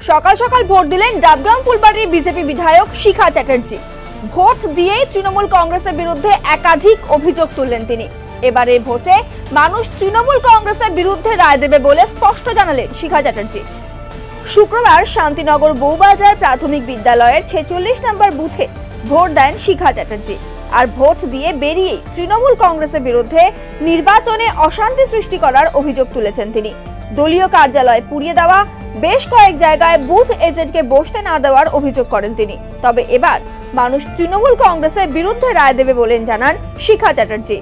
সকাল সকাল ভোট দিলেন ডাবগ্রাম ফুলবাড়ির বিজেপি বিধায়ক শিখা চ্যাটার্জি। ভোট দিয়ে তৃণমূল কংগ্রেসের বিরুদ্ধে একাধিক অভিযোগ তুললেন তিনি। এবারে ভোটে মানুষ তৃণমূল কংগ্রেসের বিরুদ্ধে রায় দেবে বলে স্পষ্ট জানালেন শিখা চ্যাটার্জি। শুক্রবার শান্তিনগর বউবাজার প্রাথমিক বিদ্যালয়ের 46 নম্বর বুথে ভোট দেন শিখা চ্যাটার্জি। আর ভোট দিয়ে বেরিয়ে তৃণমূল কংগ্রেসের বিরুদ্ধে নির্বাচনে অশান্তি সৃষ্টি করার অভিযোগ তুলেছেন তিনি। দলীয় কার্যালয় পুড়িয়ে দেওয়া, বেশ কয়েক জায়গায় বুথ এজেন্টকে বসতে না দেওয়ার অভিযোগ করেন তিনি। তবে এবার মানুষ তৃণমূল কংগ্রেসের বিরুদ্ধে রায় দেবে বলেন জানান শিখা চ্যাটার্জি।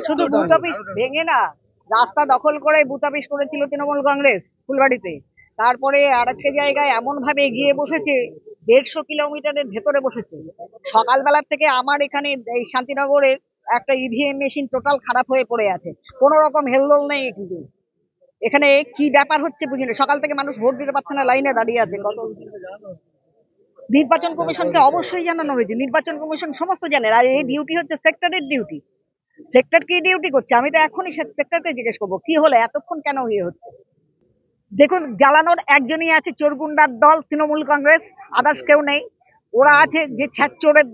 শুধু বুথ অফিস ভেঙে না, রাস্তা দখল করে বুথ অফিস করেছিল তৃণমূল কংগ্রেস ফুলবাড়িতে। তারপরে আরেকটা জায়গায় এমন ভাবে এগিয়ে বসেছে, 150 কিলোমিটারের ভেতরে বসেছে। সকালবেলার থেকে আমার এখানে এই শান্তিনগরের একটা ইভিএম মেশিন টোটাল খারাপ হয়ে পড়ে আছে, কোন রকম হেলদোল নেই। কিন্তু এখানে কি ব্যাপার হচ্ছে বুঝি না, সকাল থেকে মানুষ ভোট দিতে পারছে না, লাইনে দাঁড়িয়ে আছে। নির্বাচন কমিশনকে অবশ্যই জানানো হয়েছে, নির্বাচন কমিশন সমস্ত জানে। আর এই ডিউটি হচ্ছে সেক্টরের ডিউটি। সেক্টর কি ডিউটি করছে? আমি তো এখনই সেক্টরকে জিজ্ঞেস করবো কি হলো, এতক্ষণ কেন ইয়ে হচ্ছে। দেখুন, জ্বালানোর একজনই আছে, চোরগুন্ডার দল তৃণমূল কংগ্রেস, আদার্স কেউ নেই। ওরা আছে যে চোরের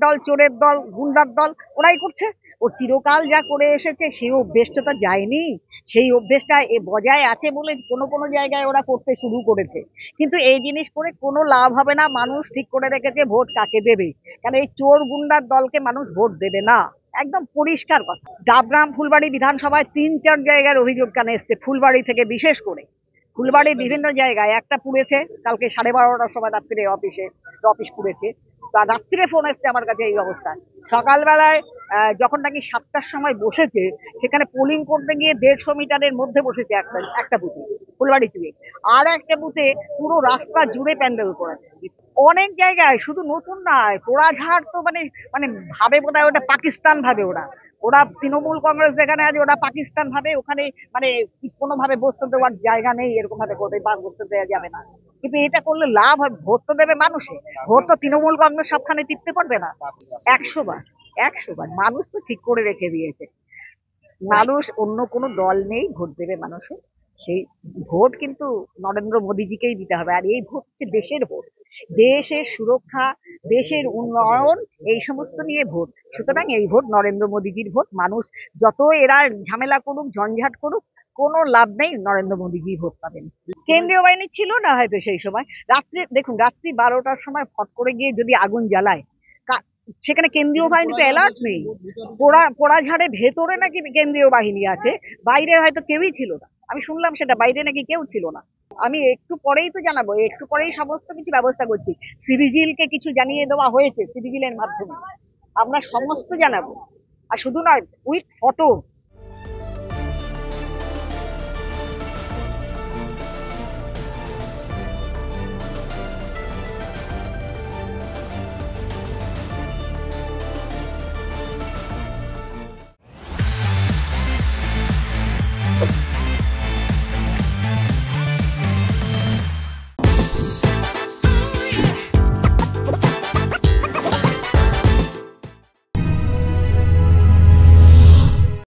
দল গুন্ডার দল, ওরাই করছে। ও চিরকাল যা করে এসেছে সেই অভ্যেসটা তো যায়নি, সেই অভ্যেসটা বজায় আছে বলে কোনো কোনো জায়গায় ওরা করতে শুরু করেছে। কিন্তু এই জিনিস করে কোনো লাভ হবে না। মানুষ ঠিক করে রেখেছে ভোট কাকে দেবে, কারণ এই চোর গুন্ডার দলকে মানুষ ভোট দেবে না, একদম পরিষ্কার কথা। ডাবগ্রাম ফুলবাড়ি বিধানসভায় 3-4 জায়গার অভিযোগ কানে এসছে, ফুলবাড়ি থেকে বিশেষ করে। ফুলবাড়ির বিভিন্ন জায়গায় একটা পুড়েছে কালকে 12:30টার সময় রাত্রে, অফিস পুড়েছে। তা রাত্রে ফোন এসছে আমার কাছে এই অবস্থায়। সকালবেলায় যখন নাকি 7টার সময় বসেছে, সেখানে পোলিং করতে গিয়ে 150 মিটারের মধ্যে বসেছে একটা বুথে ফুলবাড়ি থেকে। আর একটা বুথে পুরো রাস্তা জুড়ে প্যান্ডেল করেছে। অনেক জায়গায়, শুধু নতুন নয়, পোড়াঝাড় তো মানে মানে ভাবে বোধহয় ওটা পাকিস্তান ভাবে। ওরা তৃণমূল কংগ্রেস যেখানে আছে ওরা পাকিস্তান ভাবে। ওখানে মানে কোনোভাবে বসতে দেওয়ার জায়গা নেই, এরকম ভাবে করবে, বাস বসতে দেওয়া যাবে না। কিন্তু এটা করলে লাভ হয়, ভোট তো দেবে মানুষে। ভোট তো তৃণমূল কংগ্রেস সবখানে টিপতে পারবে না। 100 বার মানুষ তো ঠিক করে রেখে দিয়েছে, মানুষ অন্য কোনো দল নেই, ভোট দেবে মানুষে। সেই ভোট কিন্তু নরেন্দ্র মোদীজিকেই দিতে হবে। আর এই ভোট হচ্ছে দেশের ভোট, দেশের সুরক্ষা, দেশের উন্নয়ন, এই সমস্ত নিয়ে ভোট। সুতরাং এই ভোট নরেন্দ্র মোদীজির ভোট। মানুষ যত এরা ঝামেলা করুক, ঝঞ্ঝাট করুক, কোনো লাভ নেই, নরেন্দ্র মোদীজি ভোট পাবেন। কেন্দ্রীয় বাহিনী ছিল না হয়তো সেই সময়। রাত্রে দেখুন, রাত্রি 12টার সময় ফট করে গিয়ে যদি আগুন জ্বালায়, সেখানে কেন্দ্রীয় বাহিনী তো অ্যালার্ট নেই। পোড়াঝাড়ের ভেতরে নাকি কেন্দ্রীয় বাহিনী আছে, বাইরে হয়তো কেউই ছিল না। আমি শুনলাম সেটা, বাইরে নাকি কেউ ছিল না। আমি একটু পরেই তো জানাবো, একটু পরেই সমস্ত কিছু ব্যবস্থা করছি। সিভিজিলকে কিছু জানিয়ে দেওয়া হয়েছে, সিভিজিলের মাধ্যমে আমরা সমস্ত জানাবো। আর শুধু নয়, উইথ ফটো,